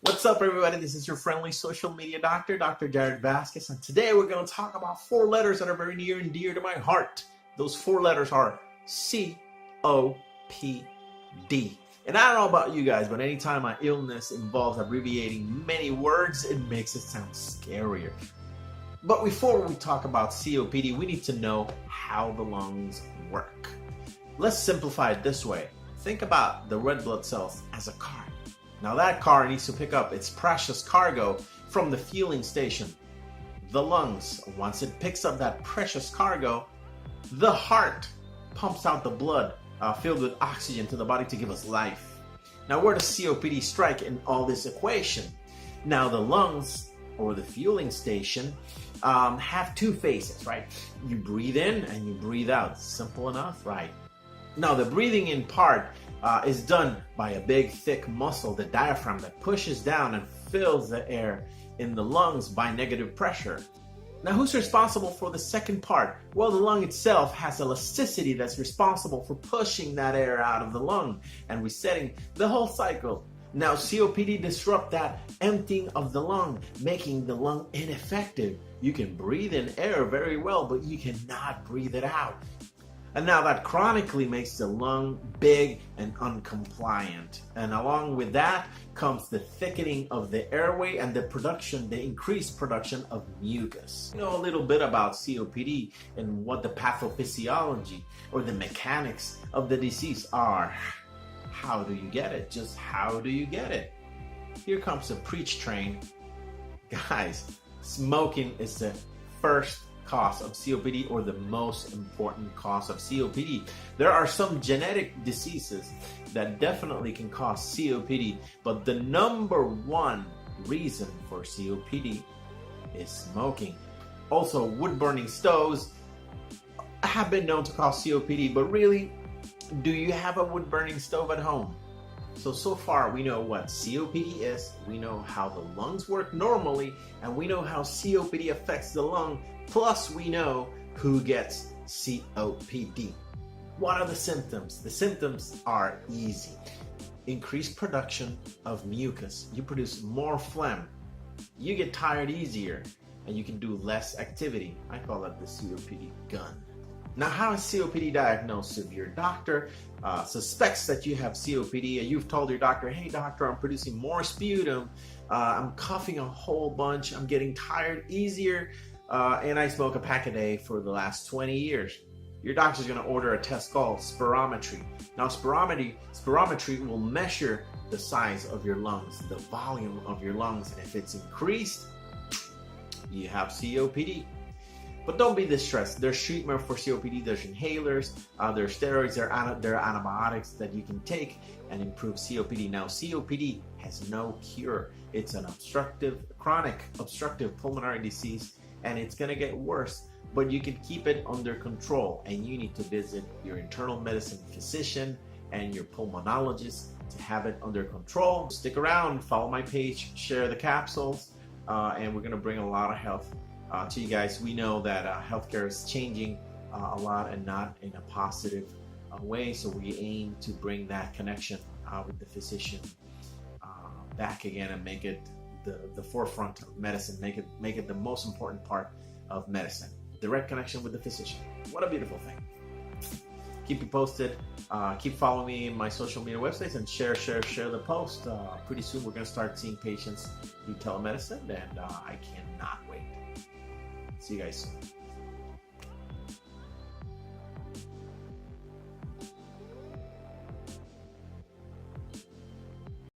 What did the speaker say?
What's up, everybody? This is your friendly social media doctor, Dr. Yared Vazquez, and today we're going to talk about 4 letters that are very near and dear to my heart. Those 4 letters are C.O.P.D. And I don't know about you guys, but anytime an illness involves abbreviating many words, it makes it sound scarier. But before we talk about COPD, we need to know how the lungs work. Let's simplify it this way. Think about the red blood cells as a car. Now that car needs to pick up its precious cargo from the fueling station. The lungs, once it picks up that precious cargo, the heart pumps out the blood filled with oxygen to the body to give us life. Now where does COPD strike in all this equation? Now the lungs, or the fueling station, have 2 phases, right? You breathe in and you breathe out. Simple enough, right? Now the breathing in part is done by a big thick muscle, the diaphragm, that pushes down and fills the air in the lungs by negative pressure. Now who's responsible for the second part? Well, the lung itself has elasticity that's responsible for pushing that air out of the lung and resetting the whole cycle. Now COPD disrupts that emptying of the lung, making the lung ineffective. You can breathe in air very well, but you cannot breathe it out. And now that chronically makes the lung big and uncompliant. And along with that comes the thickening of the airway and the increased production of mucus. You know a little bit about COPD and what the pathophysiology or the mechanics of the disease are. How do you get it? Just how do you get it? Here comes the preach train. Guys, smoking is the first cause of COPD, or the most important cause of COPD. There are some genetic diseases that definitely can cause COPD, but the number 1 reason for COPD is smoking. Also, wood-burning stoves have been known to cause COPD, but really, do you have a wood-burning stove at home? So far we know what COPD is, we know how the lungs work normally, and we know how COPD affects the lung, plus we know who gets COPD. What are the symptoms? The symptoms are easy. Increased production of mucus. You produce more phlegm. You get tired easier, and you can do less activity. I call that the COPD gun. Now, how is COPD diagnosed? If your doctor suspects that you have COPD and you've told your doctor, hey doctor, I'm producing more sputum, I'm coughing a whole bunch, I'm getting tired easier, and I smoke a pack a day for the last 20 years. Your doctor's going to order a test called spirometry. Now spirometry will measure the size of your lungs, the volume of your lungs, and if it's increased, you have COPD. But don't be distressed. There's treatment for COPD. There's inhalers, there's steroids, there are antibiotics that you can take and improve COPD. Now, COPD has no cure. It's an chronic obstructive pulmonary disease, and it's going to get worse. But you can keep it under control, and you need to visit your internal medicine physician and your pulmonologist to have it under control. Stick around, follow my page, share the capsules, and we're going to bring a lot of health to you guys. We know that healthcare is changing a lot and not in a positive way, so we aim to bring that connection with the physician back again and make it the forefront of medicine, make it the most important part of medicine. Direct connection with the physician. What a beautiful thing. Keep you posted. Keep following me in my social media websites and share the post. Pretty soon we're going to start seeing patients through telemedicine, and I cannot wait. See you guys soon.